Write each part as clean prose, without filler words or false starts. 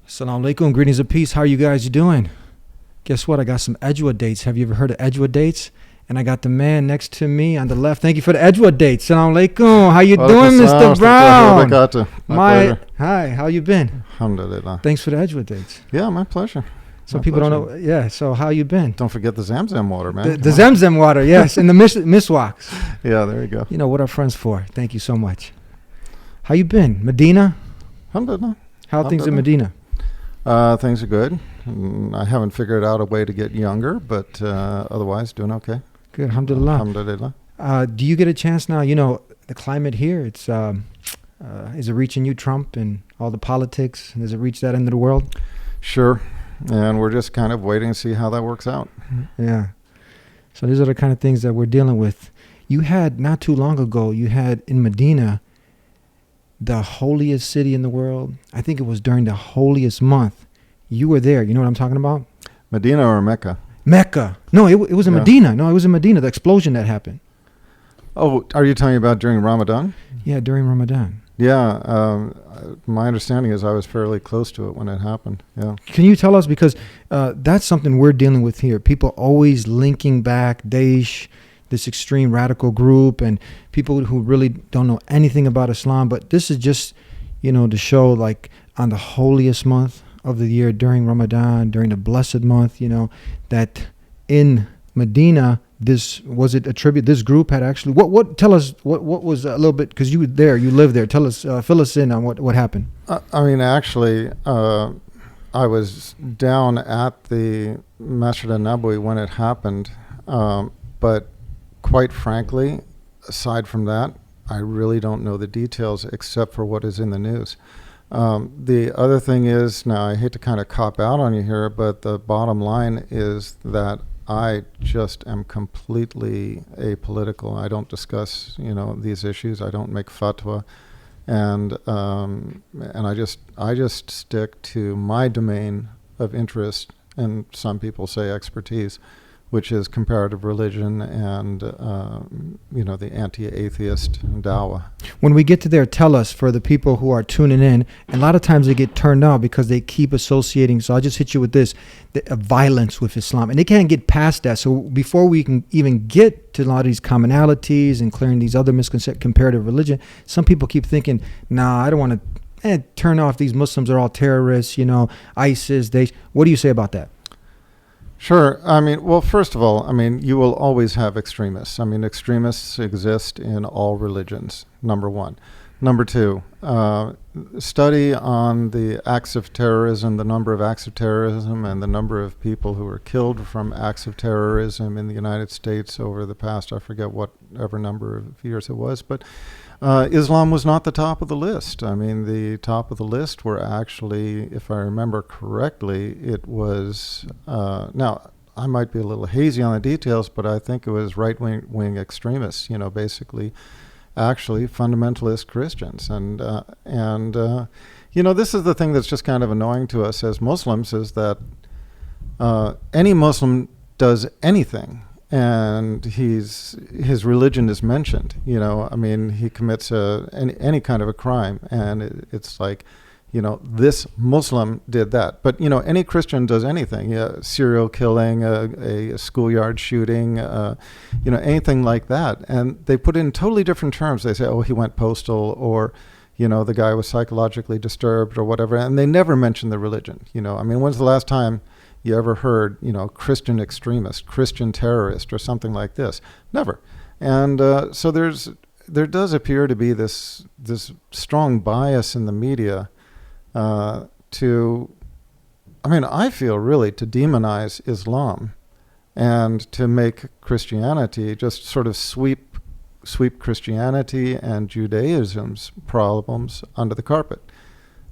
Assalamu alaikum, greetings of peace. How are you guys doing? Guess what? I got some Edgewood dates. Have you ever heard of Edgewood dates? And I got the man next to me on the left. Thank you for the Edgewood dates. Assalamu alaikum. How you doing, Mr. Brown? Hi, how you been? Alhamdulillah. Thanks for the Edgewood dates. Yeah, my pleasure. Some people don't know. Yeah, so how you been? Don't forget the Zamzam water, man. The Zamzam water, yes, and the miswaks. Yeah, there you go. You know what our friends for. Thank you so much. How you been? Medina? Alhamdulillah. How are things in Medina? Things are good. I haven't figured out a way to get younger, but otherwise doing okay. Good, alhamdulillah. Alhamdulillah. Do you get a chance now? You know, the climate here, it's is it reaching you, Trump, and all the politics? Does it reach that end of the world? Sure. And we're just kind of waiting to see how that works out. Yeah. So these are the kind of things that we're dealing with. You had, not too long ago, you had in Medina, the holiest city in the world. I think it was during the holiest month. You were there. You know what I'm talking about? Medina or Mecca? Mecca. No, it was in Medina. No, it was in Medina, the explosion that happened. Oh, are you telling about during Ramadan? Yeah, during Ramadan. Yeah. My understanding is I was fairly close to it when it happened. Yeah. Can you tell us, because that's something we're dealing with here. People always linking back Daesh, this extreme radical group, and people who really don't know anything about Islam. But this is just, to show, like, on the holiest month of the year, during Ramadan, during the blessed month, that in Medina, this group had actually, tell us what was a little bit, because you were there, you lived there. Tell us, fill us in on what happened. Actually, I was down at the Masjid al-Nabawi when it happened, but quite frankly, aside from that, I really don't know the details except for what is in the news. The other thing is, now I hate to kind of cop out on you here, but the bottom line is that I just am completely apolitical. I don't discuss, these issues. I don't make fatwa, and I just stick to my domain of interest, and some people say expertise, which is comparative religion and, the anti-atheist dawah. When we get to there, tell us, for the people who are tuning in, and a lot of times they get turned off because they keep associating, so I'll just hit you with this, violence with Islam, and they can't get past that. So before we can even get to a lot of these commonalities and clearing these other misconceptions, comparative religion, some people keep thinking, nah, I don't want to turn off, these Muslims are all terrorists, ISIS, what do you say about that? Sure. Well, first of all, you will always have extremists. Extremists exist in all religions, number one. Number two, study on the acts of terrorism, the number of acts of terrorism, and the number of people who were killed from acts of terrorism in the United States over the past, I forget whatever number of years it was, but Islam was not the top of the list. The top of the list were actually, if I remember correctly, it was, now I might be a little hazy on the details, but I think it was right-wing extremists, basically actually fundamentalist Christians. And this is the thing that's just kind of annoying to us as Muslims, is that any Muslim does anything, and his religion is mentioned. He commits any kind of a crime, and it's like, this Muslim did that. But any Christian does anything, serial killing, a schoolyard shooting, anything like that, and they put in totally different terms. They say, oh, he went postal, or the guy was psychologically disturbed, or whatever, and they never mention the religion. When's the last time you ever heard, Christian extremist, Christian terrorist, or something like this? Never. And so there does appear to be this strong bias in the media I feel really to demonize Islam and to make Christianity, just sort of sweep Christianity and Judaism's problems under the carpet.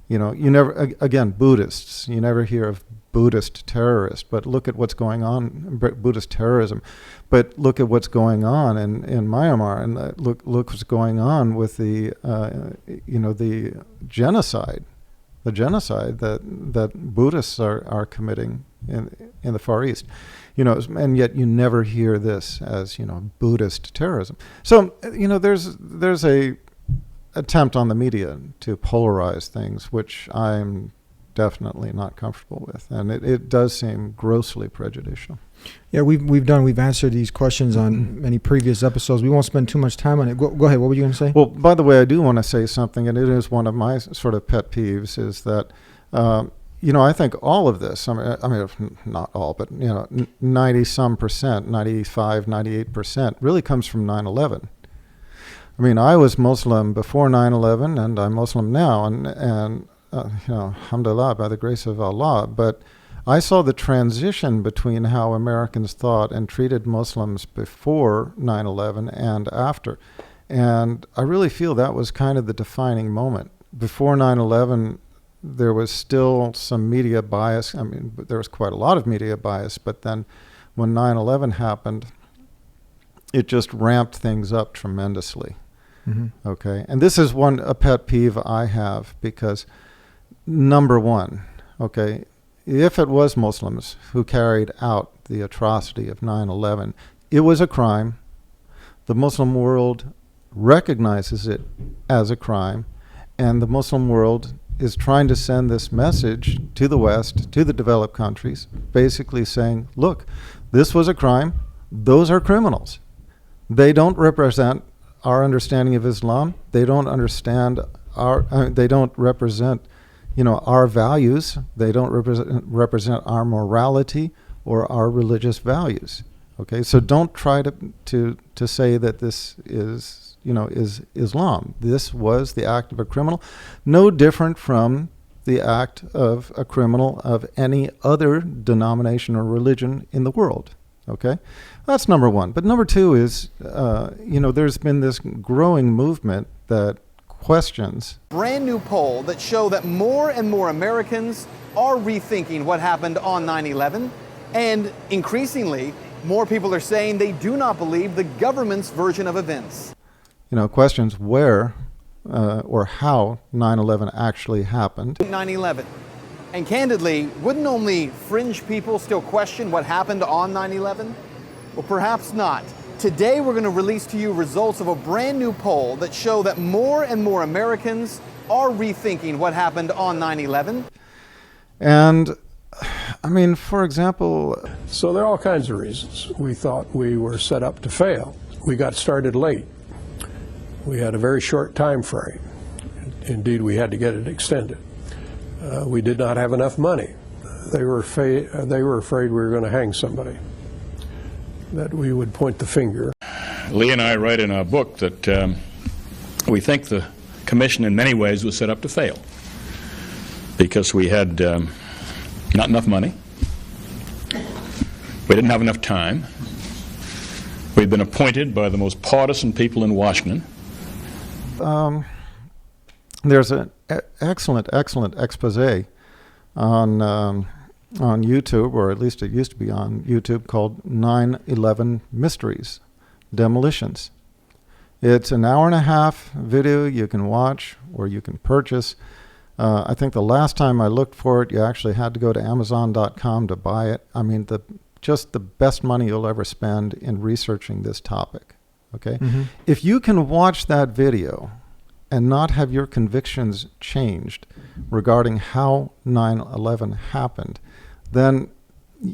You never, again, Buddhists, you never hear of Buddhist terrorists, but look at what's going on, Buddhist terrorism, but look at what's going on in Myanmar, and look what's going on with the genocide. The genocide that Buddhists are committing in the Far East, and yet you never hear this as Buddhist terrorism. So there's a attempt on the media to polarize things, which I'm definitely not comfortable with, and it does seem grossly prejudicial. Yeah, we've answered these questions on many previous episodes. We won't spend too much time on it. Go ahead. What were you going to say? Well, by the way, I do want to say something, and it is one of my sort of pet peeves, is that, I think all of this, I mean, not all, but, 90-some percent, 95, 98% really comes from 9/11. I mean, I was Muslim before 9/11, and I'm Muslim now, and alhamdulillah, by the grace of Allah, but I saw the transition between how Americans thought and treated Muslims before 9/11 and after. And I really feel that was kind of the defining moment. Before 9/11, there was still some media bias. I mean, there was quite a lot of media bias, but then when 9/11 happened, it just ramped things up tremendously. Mm-hmm. Okay. And this is a pet peeve I have, because number one, okay, if it was Muslims who carried out the atrocity of 9/11, it was a crime. The Muslim world recognizes it as a crime, and the Muslim world is trying to send this message to the West, to the developed countries, basically saying, look, this was a crime. Those are criminals. They don't represent our understanding of Islam. They don't understand they don't represent our values. They don't represent our morality or our religious values. Okay, so don't try to say that this is Islam. This was the act of a criminal, no different from the act of a criminal of any other denomination or religion in the world. Okay, that's number one. But number two is, there's been this growing movement that questions. Brand new poll that show that more and more Americans are rethinking what happened on 9/11, and increasingly, more people are saying they do not believe the government's version of events. Questions where or how 9/11 actually happened. 9/11. And candidly, wouldn't only fringe people still question what happened on 9/11? Well, perhaps not. Today, we're going to release to you results of a brand new poll that show that more and more Americans are rethinking what happened on 9/11. And, I mean, for example... So there are all kinds of reasons. We thought we were set up to fail. We got started late. We had a very short time frame. Indeed, we had to get it extended. We did not have enough money. They were afraid we were going to hang somebody, that we would point the finger. Lee and I write in our book that we think the commission in many ways was set up to fail because we had not enough money, we didn't have enough time, we'd been appointed by the most partisan people in Washington. There's an excellent expose on YouTube, or at least it used to be on YouTube, called 9/11 Mysteries, Demolitions. It's an hour-and-a-half video you can watch or you can purchase. I think the last time I looked for it, you actually had to go to Amazon.com to buy it. I mean, just the best money you'll ever spend in researching this topic. Okay? Mm-hmm. If you can watch that video and not have your convictions changed regarding how 9/11 happened, then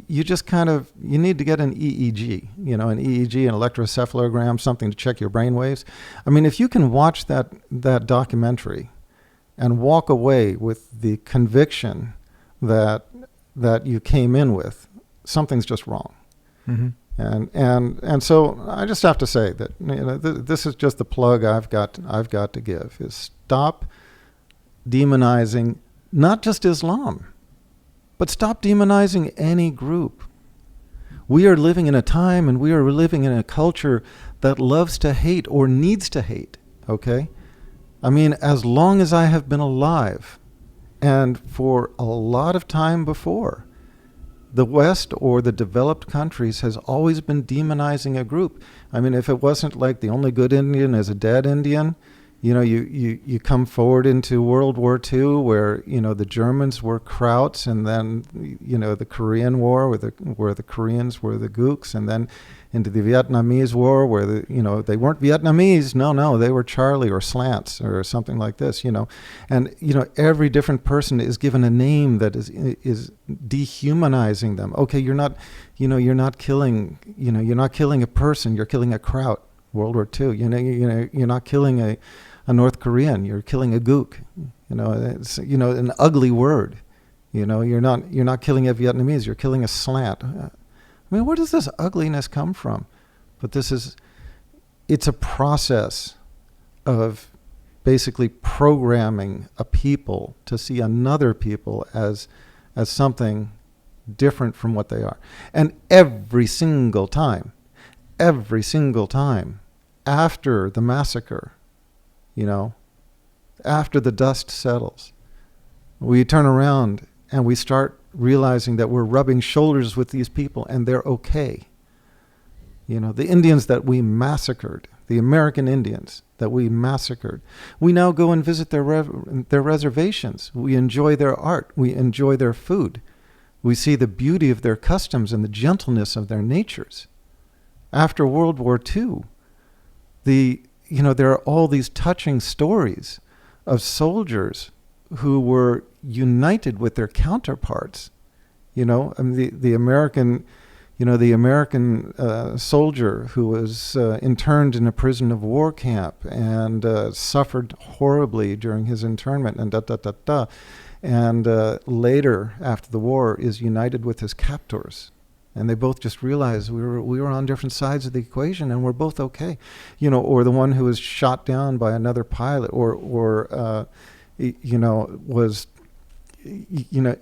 you just you need to get an EEG, an EEG, an electroencephalogram, something to check your brain waves. I mean, if you can watch that documentary and walk away with the conviction that you came in with, something's just wrong. Mm-hmm. And so I just have to say that this is just the plug I've got to give, is stop demonizing not just Islam, but stop demonizing any group. We are living in a time and we are living in a culture that loves to hate or needs to hate, okay? I mean, as long as I have been alive, and for a lot of time before, the West or the developed countries has always been demonizing a group. I mean, if it wasn't like the only good Indian is a dead Indian, You come forward into World War II, where the Germans were Krauts, and then the Korean War, where the Koreans were the Gooks, and then into the Vietnamese War, where they weren't Vietnamese, no, they were Charlie or Slants or something like this, and every different person is given a name that is dehumanizing them. Okay, you're not killing a person, you're killing a Kraut. World War II, you're not killing a North Korean, you're killing a gook. It's an ugly word. You're not killing a Vietnamese, you're killing a slant. I mean, where does this ugliness come from? But it's a process of basically programming a people to see another people as something different from what they are. And every single time, after the massacre, after the dust settles, we turn around and we start realizing that we're rubbing shoulders with these people and they're okay. The Indians that we massacred, the American Indians that we massacred, we now go and visit their reservations. We enjoy their art. We enjoy their food. We see the beauty of their customs and the gentleness of their natures. After World War II, there are all these touching stories of soldiers who were united with their counterparts. I mean, the American soldier who was interned in a prison of war camp and suffered horribly during his internment, and later, after the war, is united with his captors. And they both just realized we were on different sides of the equation, and we're both okay. Or the one who was shot down by another pilot, or was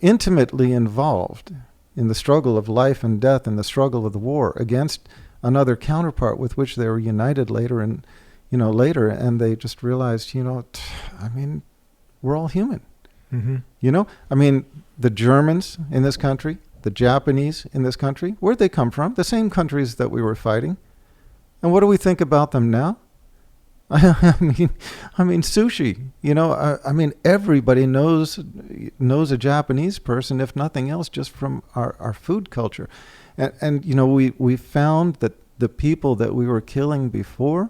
intimately involved in the struggle of life and death and the struggle of the war against another counterpart with which they were united later, and they just realized, I mean, we're all human. Mm-hmm. I mean, the Germans in this country, the Japanese in this country, where'd they come from? The same countries that we were fighting. And what do we think about them now? I mean, sushi. I mean, everybody knows a Japanese person, if nothing else, just from our food culture. And we found that the people that we were killing before,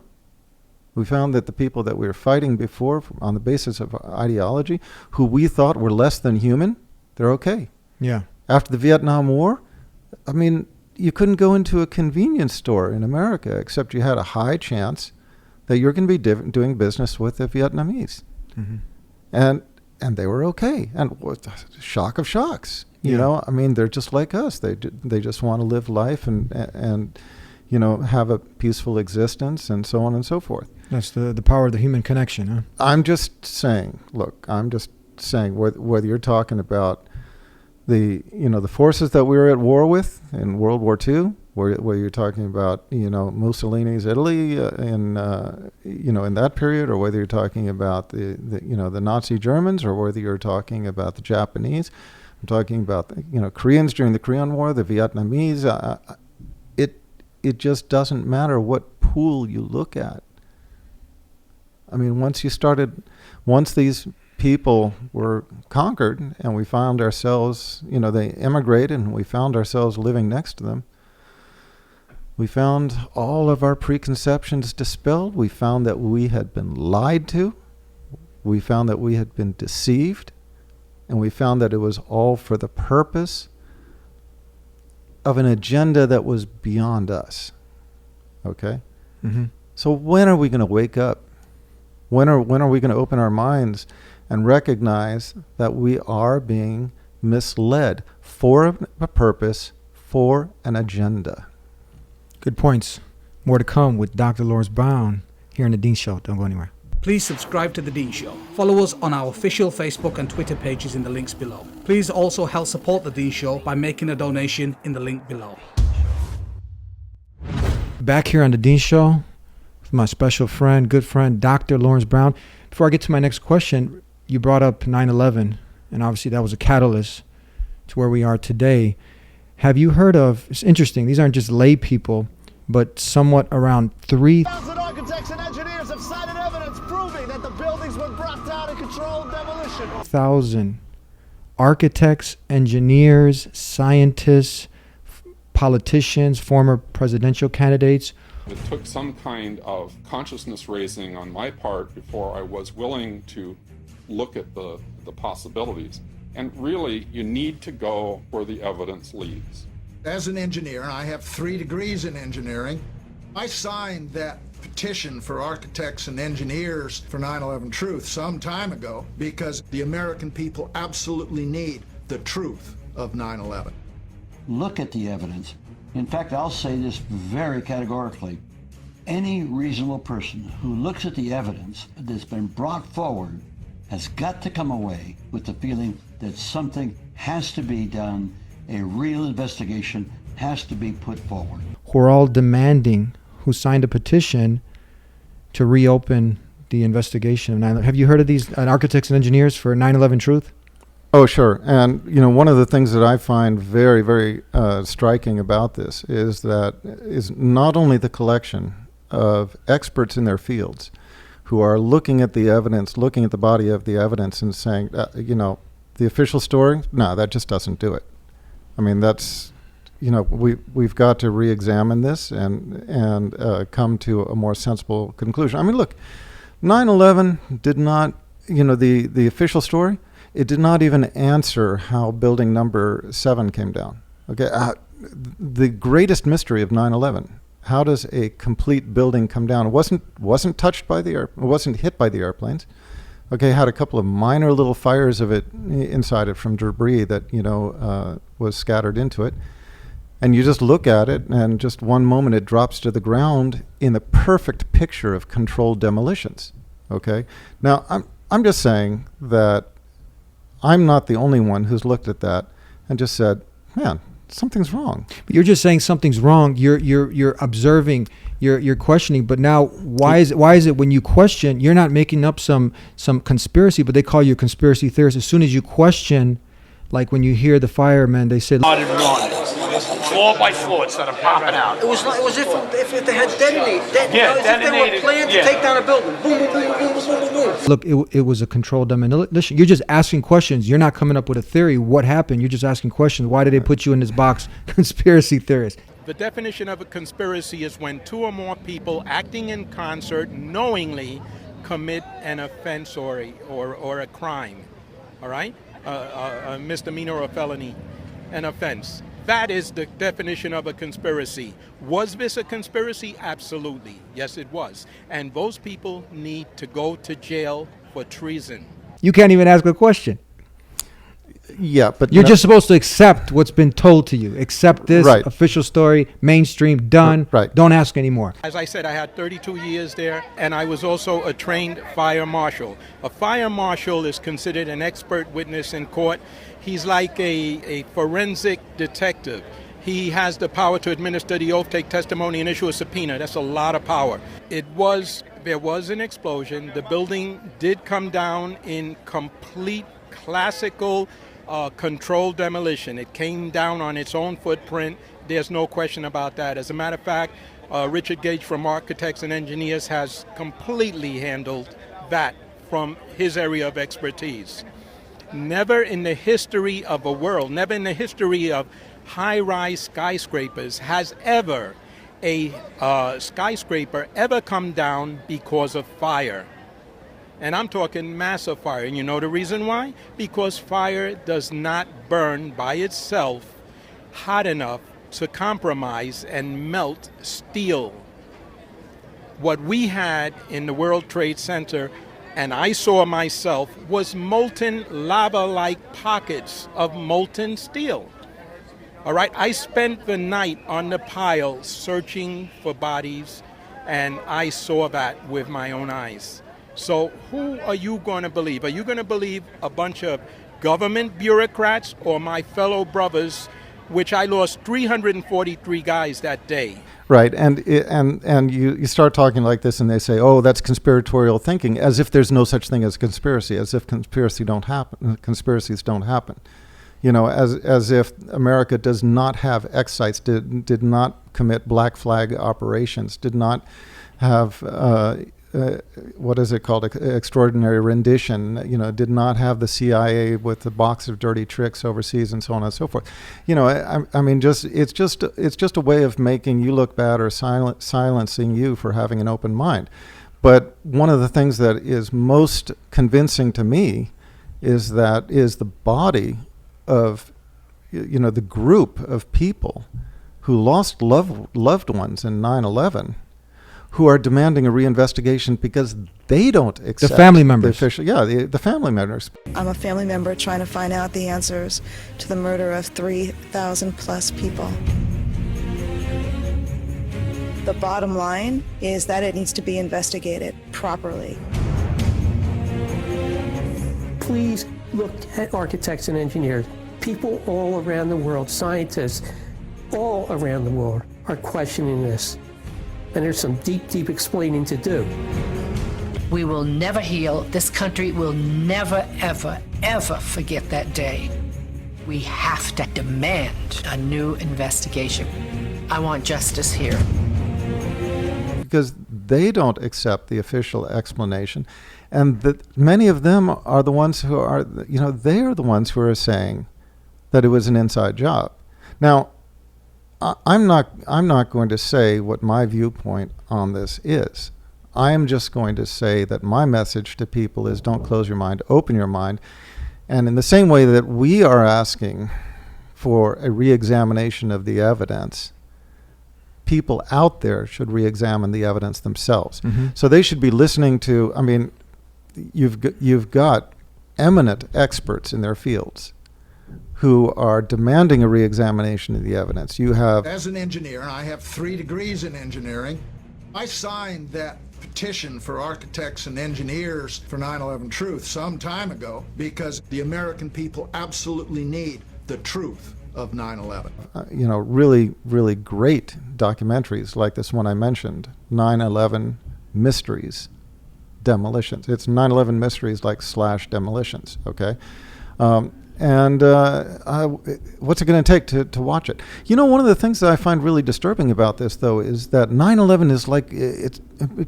we found that the people that we were fighting before on the basis of ideology, who we thought were less than human, they're okay. Yeah. After the Vietnam War, I mean, you couldn't go into a convenience store in America except you had a high chance that you're going to be doing business with the Vietnamese. Mm-hmm. And they were okay. And what the shock of shocks, I mean, they're just like us. They just want to live life and have a peaceful existence and so on and so forth. That's the power of the human connection, huh? I'm just saying, whether you're talking about the forces that we were at war with in World War II, where you're talking about Mussolini's Italy in that period, or whether you're talking about the Nazi Germans, or whether you're talking about the Japanese, I'm talking about the Koreans during the Korean War, the Vietnamese. It just doesn't matter what pool you look at. I mean, once these people were conquered and we found ourselves, they immigrated and we found ourselves living next to them, we found all of our preconceptions dispelled. We found that we had been lied to. We found that we had been deceived. And we found that it was all for the purpose of an agenda that was beyond us. Okay? Mm-hmm. So when are we going to wake up? When are we going to open our minds and recognize that we are being misled for a purpose, for an agenda? Good points. More to come with Dr. Lawrence Brown here in The Dean Show. Don't go anywhere. Please subscribe to The Dean Show. Follow us on our official Facebook and Twitter pages in the links below. Please also help support The Dean Show by making a donation in the link below. Back here on The Dean Show with my special friend, good friend, Dr. Lawrence Brown. Before I get to my next question, you brought up 9/11, and obviously that was a catalyst to where we are today. Have you heard of, it's interesting, these aren't just lay people, but somewhat around 3,000 architects and engineers have cited evidence proving that the is what brought down a controlled demolition. 1,000 architects, engineers, scientists, politicians, former presidential candidates. It took some kind of consciousness raising on my part before I was willing to look at the possibilities. And really, you need to go where the evidence leads. As an engineer, I have 3 degrees in engineering. I signed that petition for architects and engineers for 9/11 Truth some time ago because the American people absolutely need the truth of 9/11. Look at the evidence. In fact, I'll say this very categorically. Any reasonable person who looks at the evidence that's been brought forward has got to come away with the feeling that something has to be done, a real investigation has to be put forward. We're all demanding, who signed a petition to reopen the investigation of 9/11. Have you heard of these architects and engineers for 9/11 Truth? Oh, sure. And, one of the things that I find very, very striking about this is not only the collection of experts in their fields who are looking at the evidence, looking at the body of the evidence and saying, the official story, no, that just doesn't do it. I mean, that's, we've got to re-examine this and come to a more sensible conclusion. I mean, look, 9/11 did not, the official story, it did not even answer how building number 7 came down. Okay, the greatest mystery of 9/11. How does a complete building come down? It wasn't touched by it wasn't hit by the airplanes. Okay, had a couple of minor little fires of it inside it from debris that was scattered into it, and you just look at it, and just one moment it drops to the ground in the perfect picture of controlled demolitions. Okay, now I'm just saying that I'm not the only one who's looked at that and just said, man, something's wrong. But you're just saying something's wrong. You're observing. You're questioning. But now, why is it when you question, you're not making up some conspiracy, but they call you a conspiracy theorist as soon as you question, like when you hear the firemen, they say. Floor by floor, instead of popping out. It was if they had detonated. If they were planned to take down a building. Boom, boom, boom, boom, boom, boom, boom. Look, it was a controlled demolition. You're just asking questions. You're not coming up with a theory. What happened? You're just asking questions. Why did they put you in this box, conspiracy theorist? The definition of a conspiracy is when 2 or more people acting in concert knowingly commit an offense or a crime. All right? A misdemeanor or a felony, an offense. That is the definition of a conspiracy. Was this a conspiracy? Absolutely. Yes, it was. And those people need to go to jail for treason. You can't even ask a question. Yeah, but you're just supposed to accept what's been told to you. Accept this official story, mainstream, done. Right. Don't ask anymore. As I said, I had 32 years there, and I was also a trained fire marshal. A fire marshal is considered an expert witness in court. He's like a forensic detective. He has the power to administer the oath, take testimony, and issue a subpoena. That's a lot of power. There was an explosion. The building did come down in complete classical controlled demolition. It came down on its own footprint. There's no question about that. As a matter of fact, Richard Gage from Architects and Engineers has completely handled that from his area of expertise. Never in the history of the world, never in the history of high-rise skyscrapers has ever a skyscraper ever come down because of fire. And I'm talking massive fire. And you know the reason why? Because fire does not burn by itself hot enough to compromise and melt steel. What we had in the World Trade Center, and I saw myself, was molten lava-like pockets of molten steel. All right, I spent the night on the pile searching for bodies, and I saw that with my own eyes. So who are you going to believe? Are you going to believe a bunch of government bureaucrats or my fellow brothers, which I lost 343 guys that day? Right, and you start talking like this, and they say, "Oh, that's conspiratorial thinking," as if there's no such thing as conspiracy, as if conspiracies don't happen. You know, as if America does not have X sites, did not commit black flag operations, did not have what is it called, extraordinary rendition, did not have the CIA with the box of dirty tricks overseas and so on and so forth. I mean, it's just a way of making you look bad or silencing you for having an open mind. But one of the things that is most convincing to me is the body of, the group of people who lost loved ones in 9/11, who are demanding a reinvestigation because they don't accept the family members. The family members. I'm a family member trying to find out the answers to the murder of 3,000 plus people. The bottom line is that it needs to be investigated properly. Please look at architects and engineers. People all around the world, scientists all around the world are questioning this. And there's some deep, deep explaining to do. We will never heal. This country will never, ever, ever forget that day. We have to demand a new investigation. I want justice here. Because they don't accept the official explanation. And many of them are the ones who are, they are the ones who are saying that it was an inside job. Now, I'm not going to say what my viewpoint on this is. I am just going to say that my message to people is don't close your mind, open your mind. And in the same way that we are asking for a re-examination of the evidence, people out there should re-examine the evidence themselves. Mm-hmm. So they should be listening to, you've got eminent experts in their fields who are demanding a re-examination of the evidence. You have... As an engineer, I have 3 degrees in engineering. I signed that petition for architects and engineers for 9/11 Truth some time ago because the American people absolutely need the truth of 9/11. Really, really great documentaries like this one I mentioned, 9/11 Mysteries, Demolitions. It's 9/11 Mysteries like / Demolitions, okay? What's it going to take to watch it? One of the things that I find really disturbing about this, though, is that 9/11 is like,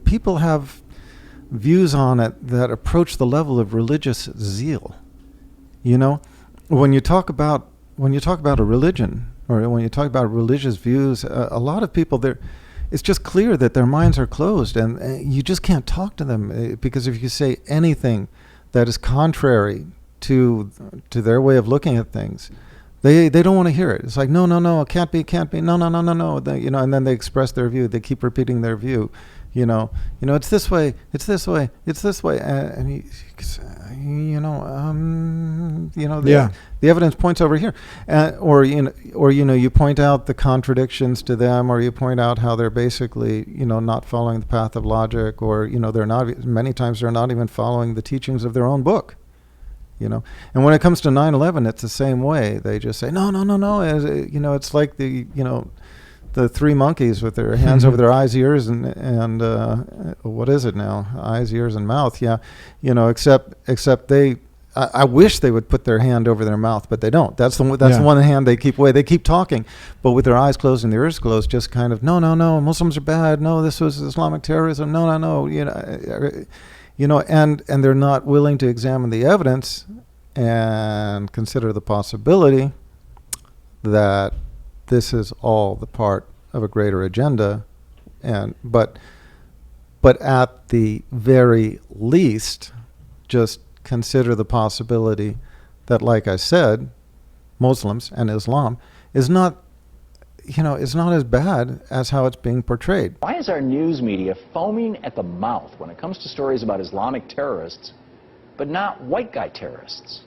people have views on it that approach the level of religious zeal. When you talk about a religion, or when you talk about religious views, a lot of people it's just clear that their minds are closed, and you just can't talk to them, because if you say anything that is contrary to their way of looking at things, they don't want to hear it. It's like, no, it can't be, no. And then they express their view. They keep repeating their view. It's this way, it's this way, it's this way. And the evidence points over here, or you point out the contradictions to them, or you point out how they're basically not following the path of logic, or many times they're not even following the teachings of their own book. And when it comes to 9/11, it's the same way. They just say, no. It's like the 3 monkeys with their hands over their eyes, ears, and what is it now? Eyes, ears, and mouth. Yeah, except they. I wish they would put their hand over their mouth, but they don't. That's the one hand they keep away. They keep talking, but with their eyes closed and their ears closed, just kind of no. Muslims are bad. No, this was Islamic terrorism. No. And they're not willing to examine the evidence and consider the possibility that this is all the part of a greater agenda, but at the very least, just consider the possibility that, like I said, Muslims and Islam is not as bad as how it's being portrayed. Why is our news media foaming at the mouth when it comes to stories about Islamic terrorists, but not white guy terrorists?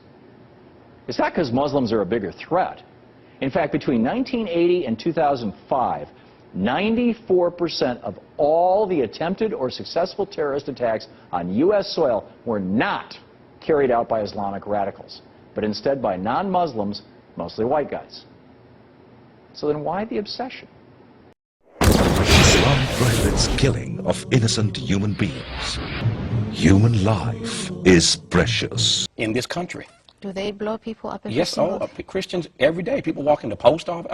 It's not because Muslims are a bigger threat. In fact, between 1980 and 2005, 94% of all the attempted or successful terrorist attacks on U.S. soil were not carried out by Islamic radicals, but instead by non-Muslims, mostly white guys. So then why the obsession? Islam prohibits killing of innocent human beings. Human life is precious. In this country. Do they blow people up? Yes, Christians every day. People walk into post office.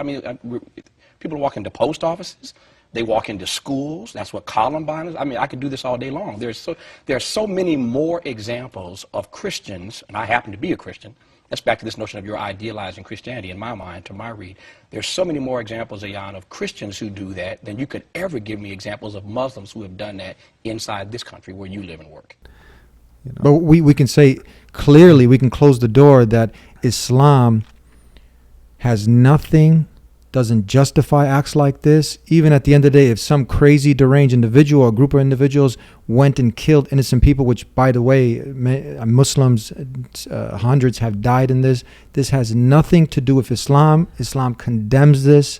People walk into post offices They walk into schools. That's what Columbine is. I mean, I could do this all day long. There are so many more examples of Christians, and I happen to be a Christian. That's back to this notion of you're idealizing Christianity in my mind, to my read. There's so many more examples, Ayan, of Christians who do that than you could ever give me examples of Muslims who have done that inside this country where you live and work. You know? But we can say clearly, we can close the door that Islam has nothing, doesn't justify acts like this. Even at the end of the day, if some crazy deranged individual or group of individuals went and killed innocent people, which, by the way, Muslims, hundreds have died in this. This has nothing to do with Islam. Islam condemns this.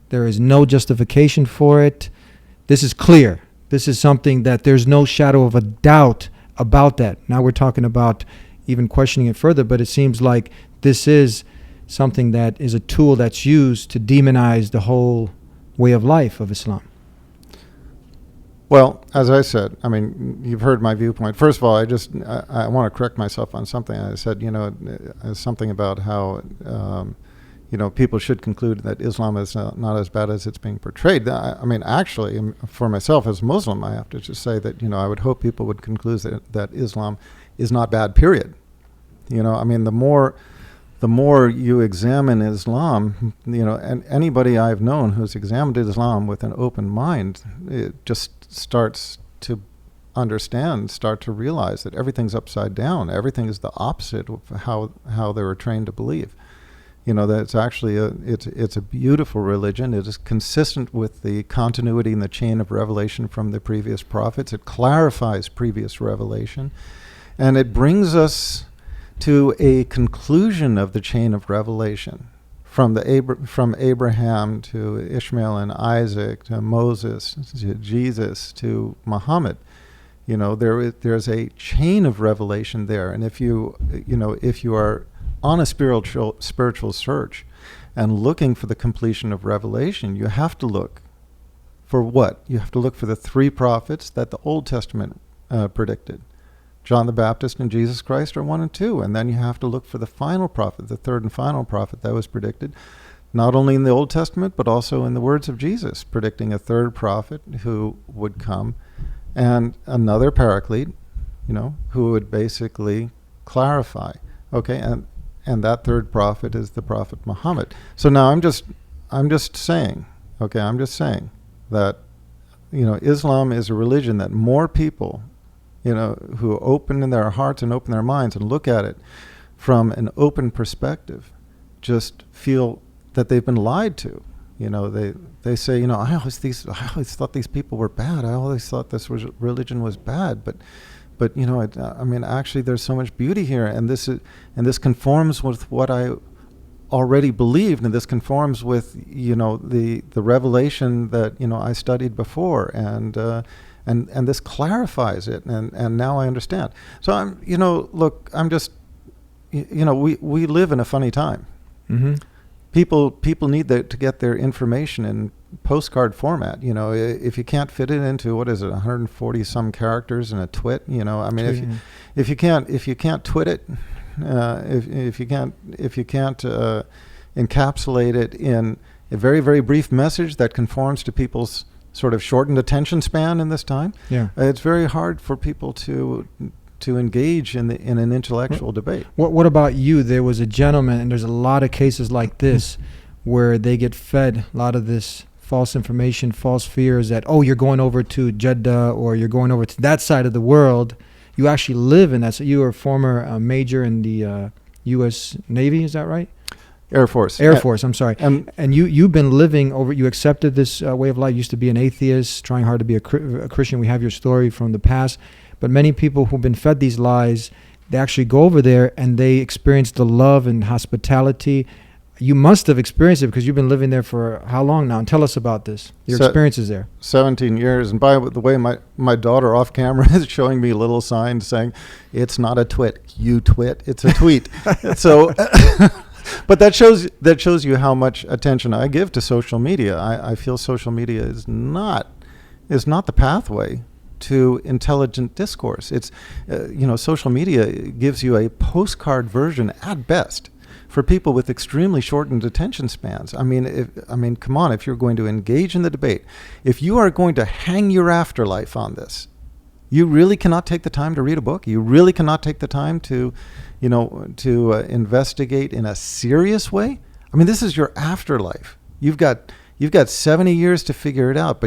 There is no justification for it. This is clear. This is something that there's no shadow of a doubt about that. Now we're talking about even questioning it further, but it seems like this is something that is a tool that's used to demonize the whole way of life of Islam. Well, as I said, I mean, you've heard my viewpoint. First of all, I want to correct myself on something. I said, something about how, people should conclude that Islam is not as bad as it's being portrayed. I mean, actually, for myself as a Muslim, I have to just say that, I would hope people would conclude that Islam is not bad, period. I mean, the more you examine Islam, and anybody I've known who's examined Islam with an open mind, it just starts to start to realize that everything's upside down. Everything is the opposite of how they were trained to believe. That it's actually it's a beautiful religion. It is consistent with the continuity in the chain of revelation from the previous prophets. It clarifies previous revelation, and it brings us to a conclusion of the chain of revelation, from Abraham to Ishmael and Isaac to Moses to Jesus to Muhammad. There's a chain of revelation there, and if you are on a spiritual search and looking for the completion of revelation, you have to look for what? You have to look for the three prophets that the Old Testament predicted. John the Baptist and Jesus Christ are 1 and 2. And then you have to look for the final prophet, the third and final prophet that was predicted, not only in the Old Testament, but also in the words of Jesus, predicting a third prophet who would come and another paraclete, who would basically clarify. Okay, and that third prophet is the prophet Muhammad. So now I'm just saying that, Islam is a religion that more people, who open their hearts and open their minds and look at it from an open perspective, just feel that they've been lied to. They say, I always thought these people were bad. I always thought religion was bad, but I mean, actually, there's so much beauty here, and this conforms with what I already believed, and this conforms with the revelation that I studied before, and this clarifies it, and now I understand. So I'm just, we live in a funny time. Mm-hmm. People need to get their information in postcard format. If you can't fit it into 140 some characters in a twit. I mean, if you can't twit it, if you can't encapsulate it in a very, very brief message that conforms to people's sort of shortened attention span in this time, it's very hard for people to engage in an intellectual debate. What about you? There was a gentleman, and there's a lot of cases like this where they get fed a lot of this false information, false fears that, you're going over to Jeddah or you're going over to that side of the world. You actually live in that. So you were a former major in the U.S. Navy, is that right? Air Force, I'm sorry. And you've been living over, you accepted this way of life. You used to be an atheist, trying hard to be a Christian. We have your story from the past. But many people who've been fed these lies, they actually go over there and they experience the love and hospitality. You must have experienced it because you've been living there for how long now? And tell us about this, your experiences there. 17 years. And by the way, my daughter off camera is showing me little signs saying, it's not a twit, you twit, it's a tweet. So, but that shows you how much attention I give to social media. I feel social media is not the pathway to intelligent discourse. It's, social media gives you a postcard version at best. for people with extremely shortened attention spans. I mean, come on, if you're going to engage in the debate, if you are going to hang your afterlife on this, you really cannot take the time to read a book. You really cannot take the time to, investigate in a serious way. I mean, this is your afterlife. You've got 70 years to figure it out,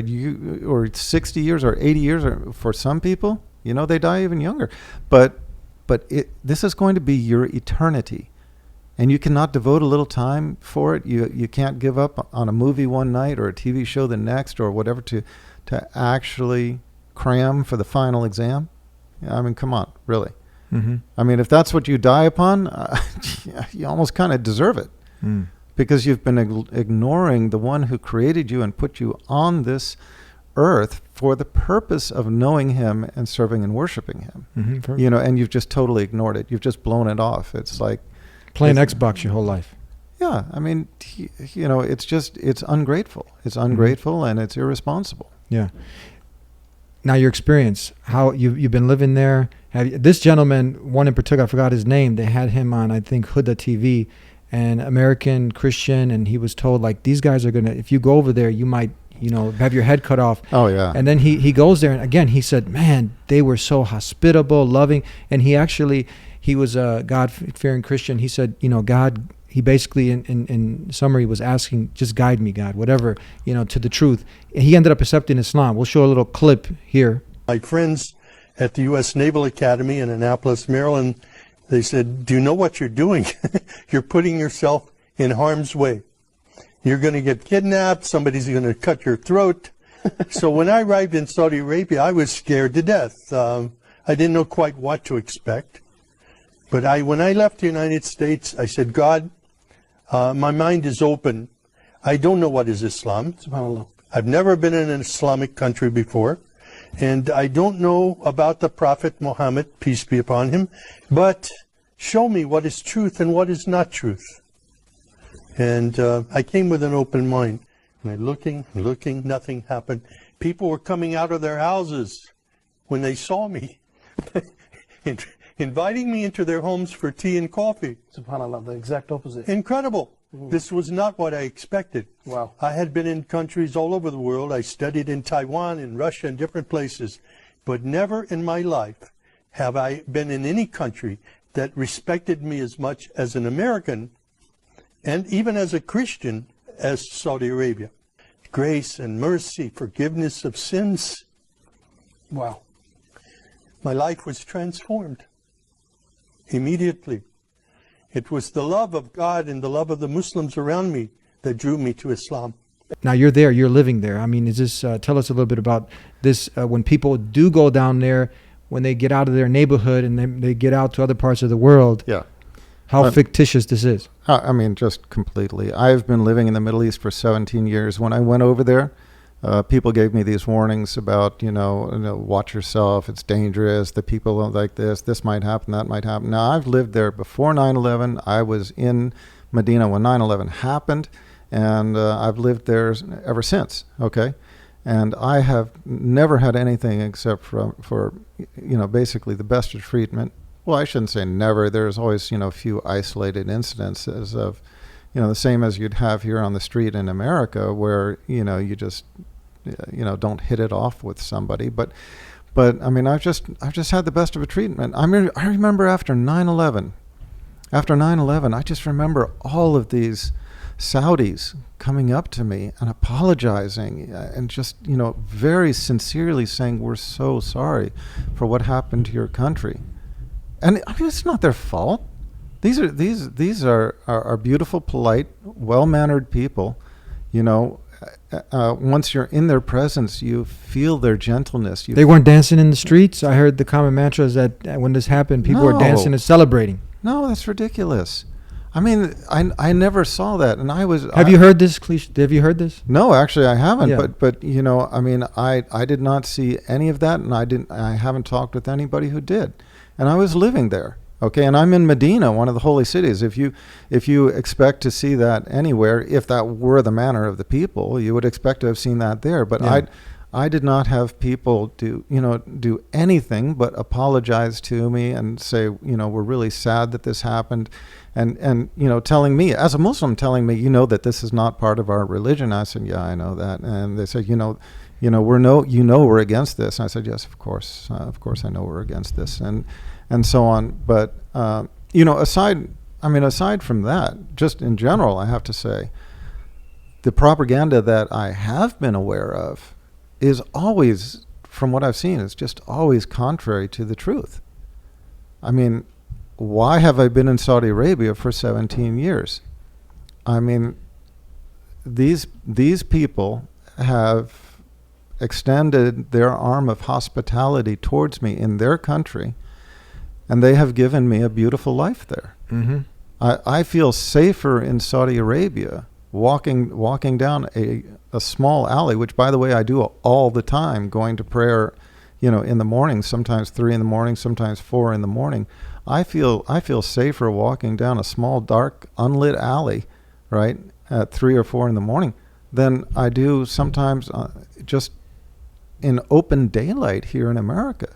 or 60 years or 80 years, or for some people, they die even younger. But this is going to be your eternity, and you cannot devote a little time for it. You can't give up on a movie one night or a TV show the next or whatever to actually cram for the final exam. I mean, come on, really. Mm-hmm. I mean, if that's what you die upon, you almost kind of deserve it. Mm. Because you've been ignoring the one who created you and put you on this earth for the purpose of knowing him and serving and worshiping him. Mm-hmm. And you've just totally ignored it. You've just blown it off. It's like playing Xbox your whole life. Yeah, I mean, it's ungrateful. It's ungrateful and it's irresponsible. Yeah. Now your experience, how you've been living there. This gentleman, one in particular, I forgot his name. They had him on, I think, Huda TV. An American Christian, and he was told, like, these guys are gonna, if you go over there, you might, have your head cut off. Oh yeah. And then he goes there, and again he said, man, they were so hospitable, loving, and he was a God-fearing Christian. He said, God, he basically in summary was asking, just guide me, God, whatever, to the truth. And he ended up accepting Islam. We'll show a little clip here. My friends at the U.S. Naval Academy in Annapolis, Maryland, they said, do you know what you're doing? You're putting yourself in harm's way. You're going to get kidnapped. Somebody's going to cut your throat. So when I arrived in Saudi Arabia, I was scared to death. I didn't know quite what to expect. But when I left the United States, I said, God, my mind is open. I don't know what is Islam. SubhanAllah. I've never been in an Islamic country before. And I don't know about the Prophet Muhammad, peace be upon him, but show me what is truth and what is not truth. And I came with an open mind. And I'm looking, nothing happened. People were coming out of their houses when they saw me, inviting me into their homes for tea and coffee. SubhanAllah, the exact opposite. Incredible. This was not what I expected. Wow. I had been in countries all over the world. I studied in Taiwan, in Russia, and different places. But never in my life have I been in any country that respected me as much as an American, and even as a Christian, as Saudi Arabia. Grace and mercy, forgiveness of sins. Wow. My life was transformed immediately. It was the love of God and the love of the Muslims around me that drew me to Islam. Now you're there, you're living there. I mean, is this, tell us a little bit about this, when people do go down there, when they get out of their neighborhood and they get out to other parts of the world. Yeah. How fictitious this is. I mean, just completely. I've been living in the Middle East for 17 years. When I went over there, people gave me these warnings about, watch yourself, it's dangerous, the people don't like this might happen, that might happen. Now, I've lived there before 9/11. I was in Medina when 9/11 happened, and I've lived there ever since, okay? And I have never had anything except for basically the best of treatment. Well, I shouldn't say never. There's always, a few isolated incidences of, the same as you'd have here on the street in America where, you just, don't hit it off with somebody. But I mean, I've just had the best of a treatment. I remember after 9/11, I just remember all of these Saudis coming up to me and apologizing and just, very sincerely saying, we're so sorry for what happened to your country. And I mean, it's not their fault. These are beautiful, polite, well-mannered people. Once you're in their presence, you feel their gentleness. They weren't dancing in the streets. I heard the common mantra is that when this happened, people were dancing and celebrating. No, that's ridiculous. I mean, I never saw that, and I was. Have you heard this cliche? Have you heard this? No, actually, I haven't. Yeah. But I mean, I did not see any of that, and I haven't talked with anybody who did, and I was living there. Okay, and I'm in Medina, one of the holy cities. If you expect to see that anywhere, if that were the manner of the people, you would expect to have seen that there. But yeah. I did not have people do anything but apologize to me and say, we're really sad that this happened. And telling me, as a Muslim, that this is not part of our religion. I said, yeah, I know that. And they said, we're against this. And I said, yes, of course I know we're against this, and so on. But aside from that, just in general, I have to say, the propaganda that I have been aware of is always, from what I've seen, is just always contrary to the truth. I mean, why have I been in Saudi Arabia for 17 years? I mean, these people have extended their arm of hospitality towards me in their country, and they have given me a beautiful life there. Mm-hmm. I feel safer in Saudi Arabia walking down a small alley, which, by the way, I do all the time, going to prayer, in the morning, sometimes 3 in the morning, sometimes 4 in the morning. I feel safer walking down a small, dark, unlit alley, right, at 3 or 4 in the morning than I do sometimes just in open daylight here in America.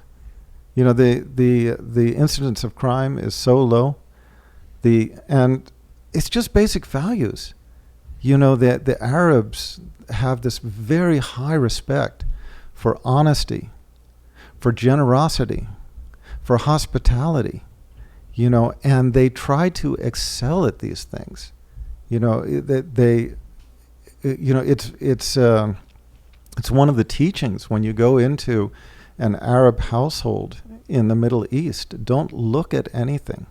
The incidence of crime is so low, and it's just basic values. The Arabs have this very high respect for honesty, for generosity, for hospitality, and they try to excel at these things. It's one of the teachings when you go into an Arab household in the Middle East. Don't look at anything,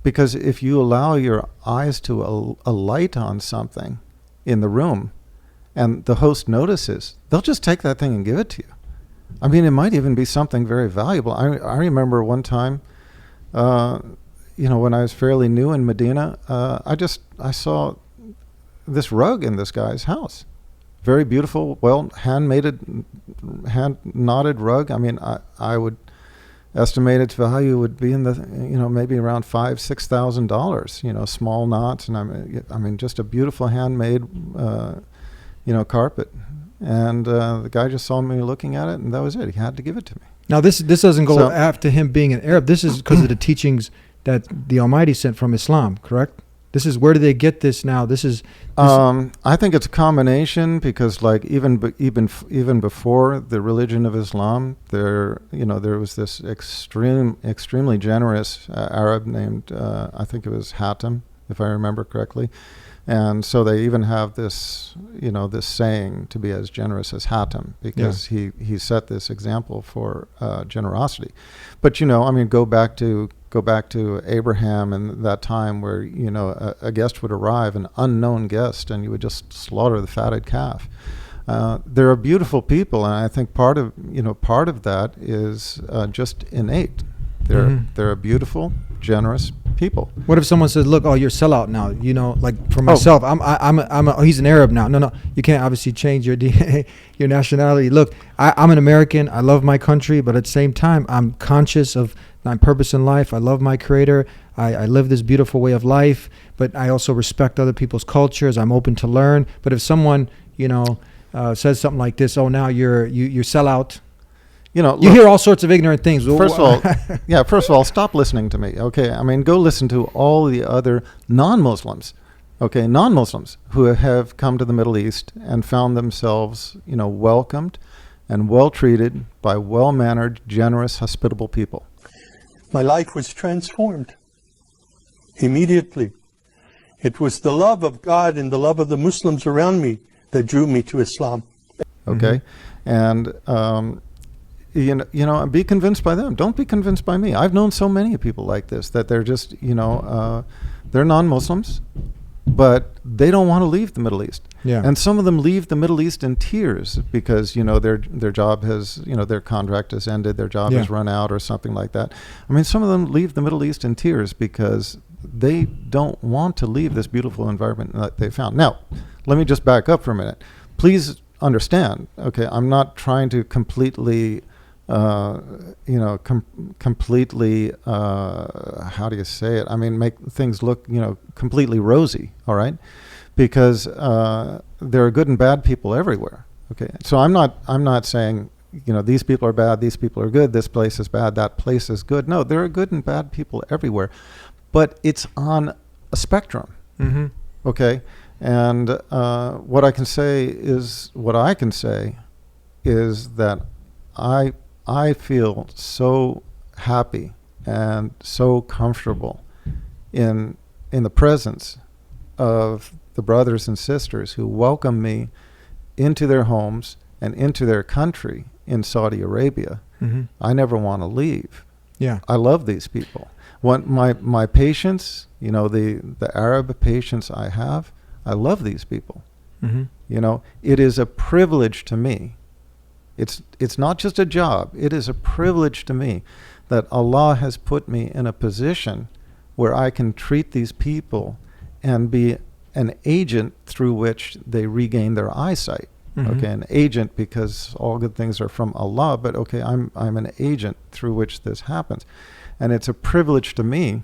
because if you allow your eyes to alight on something in the room and the host notices, they'll just take that thing and give it to you. I mean, it might even be something very valuable. I remember one time, when I was fairly new in Medina, I saw this rug in this guy's house. Very beautiful, well, hand-knotted rug. I mean, I would estimate its value would be in the, maybe around $5,000-$6,000, small knots. And I mean, just a beautiful handmade, carpet. And the guy just saw me looking at it, and that was it. He had to give it to me. Now, this doesn't go after him being an Arab. This is because of the teachings that the Almighty sent from Islam, correct? This is, where do they get this now? I think it's a combination, because even before the religion of Islam, there was this extremely generous Arab named, I think it was Hatim, if I remember correctly. And so they even have this, this saying, to be as generous as Hatim, because he set this example for generosity. But go back to Abraham and that time where a guest would arrive, an unknown guest, and you would just slaughter the fatted calf. There are beautiful people, and I think part of that is just innate. They're a beautiful, generous people. What if someone says, "Look, you're a sellout now"? Like for myself, he's an Arab now. No, you can't obviously change your DNA, your nationality. Look, I'm an American. I love my country, but at the same time, I'm conscious of my purpose in life. I love my Creator. I live this beautiful way of life, but I also respect other people's cultures. I'm open to learn. But if someone, says something like this, "Oh, now you sell out." You hear all sorts of ignorant things. First of all, stop listening to me. Okay, I mean, go listen to all the other non-Muslims who have come to the Middle East and found themselves, welcomed and well treated by well-mannered, generous, hospitable people. My life was transformed immediately. It was the love of God and the love of the Muslims around me that drew me to Islam. Okay, and be convinced by them. Don't be convinced by me. I've known so many people like this, that they're just, they're non-Muslims, but they don't want to leave the Middle East. Yeah. And some of them leave the Middle East in tears because, their job has, their contract has ended, their job has run out or something like that. I mean, some of them leave the Middle East in tears because they don't want to leave this beautiful environment that they found. Now, let me just back up for a minute. Please understand, okay, I'm not trying to completely completely, how do you say it? I mean, make things look, completely rosy, all right? Because there are good and bad people everywhere. Okay, so I'm not saying, these people are bad, these people are good, this place is bad, that place is good. No, there are good and bad people everywhere, but it's on a spectrum. Mm-hmm. Okay, and what I can say is that I feel so happy and so comfortable in the presence of the brothers and sisters who welcome me into their homes and into their country in Saudi Arabia. Mm-hmm. I never want to leave. Yeah, I love these people. My patients, the Arab patients I have, I love these people. Mm-hmm. It is a privilege to me. It's not just a job. It is a privilege to me that Allah has put me in a position where I can treat these people and be an agent through which they regain their eyesight. Mm-hmm. Okay, an agent because all good things are from Allah, but okay, I'm an agent through which this happens. And it's a privilege to me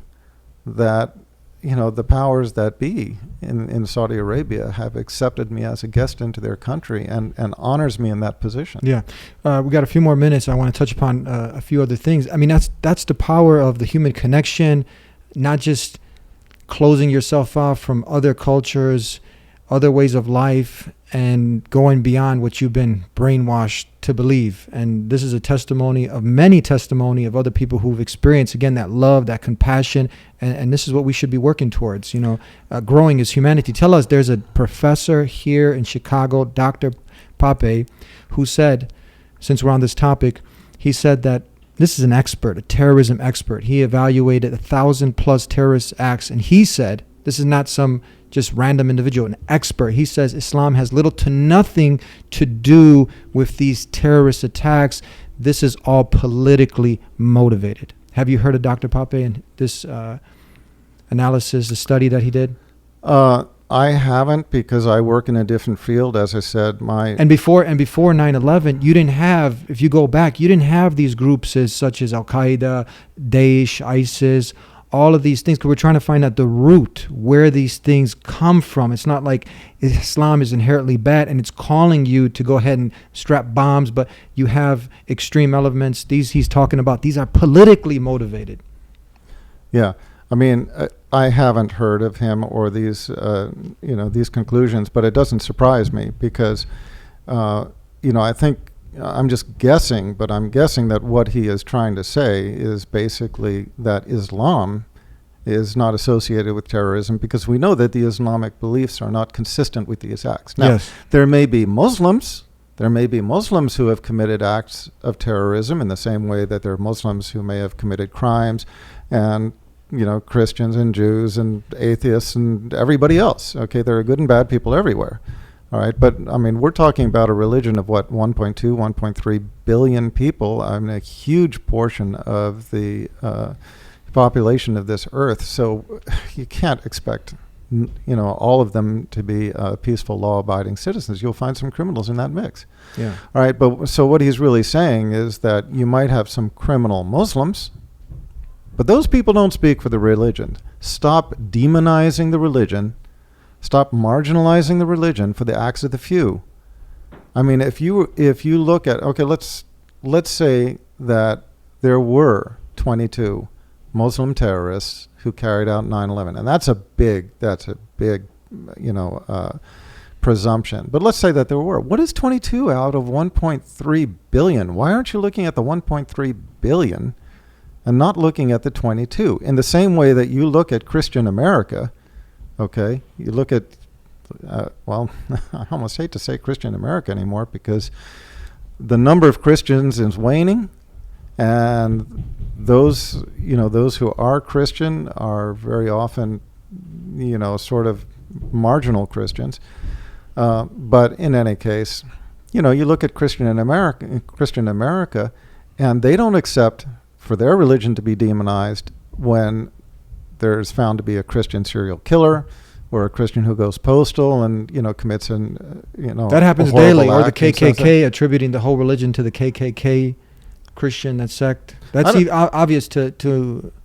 that, the powers that be in Saudi Arabia have accepted me as a guest into their country and honors me in that position. Yeah. We got a few more minutes. I want to touch upon a few other things. I mean, that's the power of the human connection, not just closing yourself off from other cultures, other ways of life, and going beyond what you've been brainwashed to believe. And this is a testimony of other people who've experienced, again, that love, that compassion, and this is what we should be working towards, growing as humanity. Tell us, there's a professor here in Chicago, Dr. Pape, who said, since we're on this topic, he said that this is an expert, a terrorism expert. He evaluated 1,000+ terrorist acts, and he said, this is not some just random individual, an expert. He says Islam has little to nothing to do with these terrorist attacks. This is all politically motivated. Have you heard of Dr. Pape and this analysis, the study that he did? I haven't, because I work in a different field. As I said, and before 9/11, you didn't have, if you go back, you didn't have these groups such as Al Qaeda, Daesh, ISIS, all of these things, because we're trying to find out the root, where these things come from. It's not like Islam is inherently bad and it's calling you to go ahead and strap bombs, but you have extreme elements. These he's talking about, these are politically motivated. Yeah, I mean, I haven't heard of him or these, these conclusions, but it doesn't surprise me because, I think I'm just guessing, but I'm guessing that what he is trying to say is basically that Islam is not associated with terrorism, because we know that the Islamic beliefs are not consistent with these acts. Now, yes, there may be Muslims who have committed acts of terrorism in the same way that there are Muslims who may have committed crimes, and Christians and Jews and atheists and everybody else. Okay, there are good and bad people everywhere. All right, but I mean, we're talking about a religion of 1.2, 1.3 billion people. I mean, a huge portion of the population of this earth. So you can't expect, all of them to be peaceful, law-abiding citizens. You'll find some criminals in that mix. Yeah. All right, but so what he's really saying is that you might have some criminal Muslims, but those people don't speak for the religion. Stop demonizing the religion. Stop marginalizing the religion for the acts of the few. I mean, if you look at, okay, let's say that there were 22 Muslim terrorists who carried out 9/11, and that's a big presumption. But let's say that there were. What is 22 out of 1.3 billion? Why aren't you looking at the 1.3 billion and not looking at the 22? In the same way that you look at Christian America. Okay, you look at, I almost hate to say Christian America anymore, because the number of Christians is waning, and those who are Christian are very often, sort of marginal Christians. But in any case, you look at Christian America, and they don't accept for their religion to be demonized when there's found to be a Christian serial killer or a Christian who goes postal and commits that happens daily, or the KKK attributing the whole religion to the KKK Christian, that sect. That's obvious to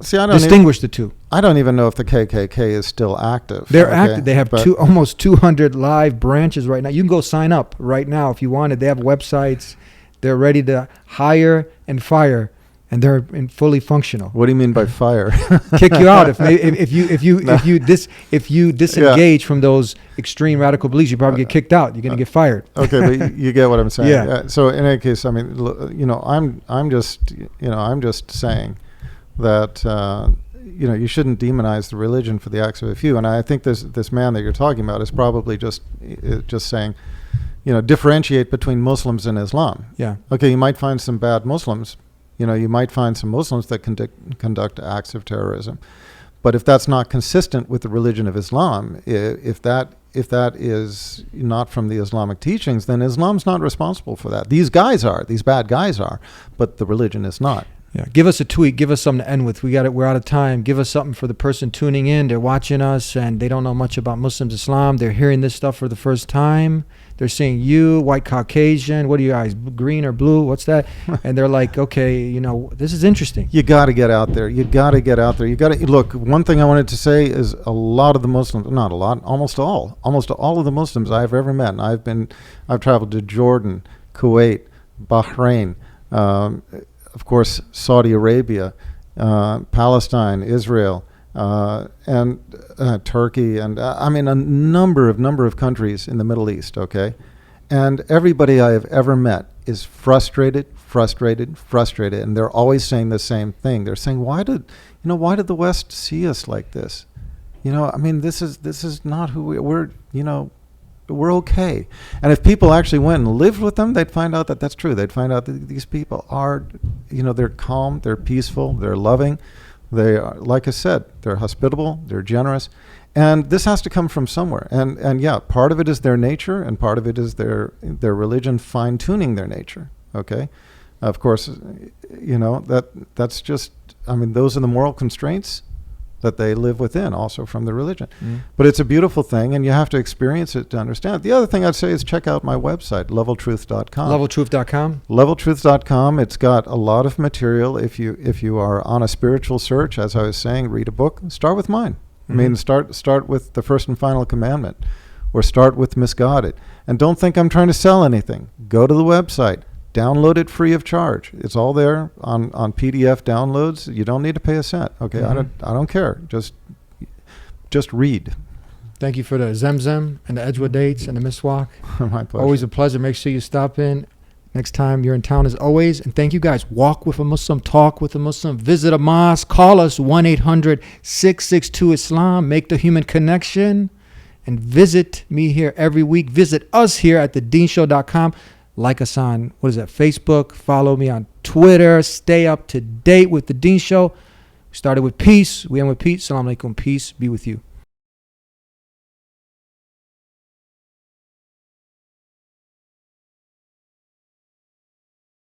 distinguish the two. I don't even know if the KKK is still active. They're active. They have almost 200 live branches right now. You can go sign up right now if you wanted. They have websites. They're ready to hire and fire, and they're fully functional. What do you mean by fire? Kick you out if you disengage from those extreme radical beliefs. You probably get kicked out. You're going to get fired. Okay, but you get what I'm saying. Yeah. So in any case, I mean, I'm just saying that you shouldn't demonize the religion for the acts of a few. And I think this man that you're talking about is probably just saying, differentiate between Muslims and Islam. Yeah. Okay, you might find some bad Muslims. You might find some Muslims that conduct acts of terrorism. But if that's not consistent with the religion of Islam, if that is not from the Islamic teachings, then Islam's not responsible for that. These bad guys are, but the religion is not. Yeah, give us a tweet. Give us something to end with. We're out of time. Give us something for the person tuning in. They're watching us and they don't know much about Muslims, Islam. They're hearing this stuff for the first time. They're seeing you, white Caucasian. What are your eyes, green or blue? What's that? And they're like, okay, this is interesting. You got to get out there. You got to get out there. You got to look. One thing I wanted to say is a lot of the Muslims, not a lot, almost all of the Muslims I've ever met. And I've traveled to Jordan, Kuwait, Bahrain, of course, Saudi Arabia, Palestine, Israel, and Turkey, and a number of countries in the Middle East. Okay, and everybody I have ever met is frustrated, and they're always saying the same thing. They're saying, why did the West see us like this? This is not who we're. We're okay. And if people actually went and lived with them, they'd find out that that's true. They'd find out that these people are, they're calm, they're peaceful, they're loving. They are, like I said, they're hospitable, they're generous. And this has to come from somewhere. And yeah, part of it is their nature, and part of it is their religion fine-tuning their nature, okay? Of course, that's just, those are the moral constraints that they live within, also from the religion. But it's a beautiful thing, and you have to experience it to understand it. The other thing I'd say is check out my website, leveltruth.com. Leveltruth.com? Leveltruth.com. It's got a lot of material. If you are on a spiritual search, as I was saying, read a book. Start with mine. Start with the first and final commandment, or start with Misguided. And don't think I'm trying to sell anything. Go to the website. Download it free of charge. It's all there on PDF downloads. You don't need to pay a cent. Okay, I don't care. Just read. Thank you for the Zemzem and the Edgewood dates and the Miswak. My pleasure. Always a pleasure. Make sure you stop in next time you're in town as always. And thank you guys. Walk with a Muslim, talk with a Muslim, visit a mosque, call us 1-800-662-ISLAM. Make the human connection and visit me here every week. Visit us here at TheDeenShow.com. Like us on, Facebook. Follow me on Twitter. Stay up to date with The Dean Show. We started with peace. We end with peace. Assalamu alaikum. Peace be with you.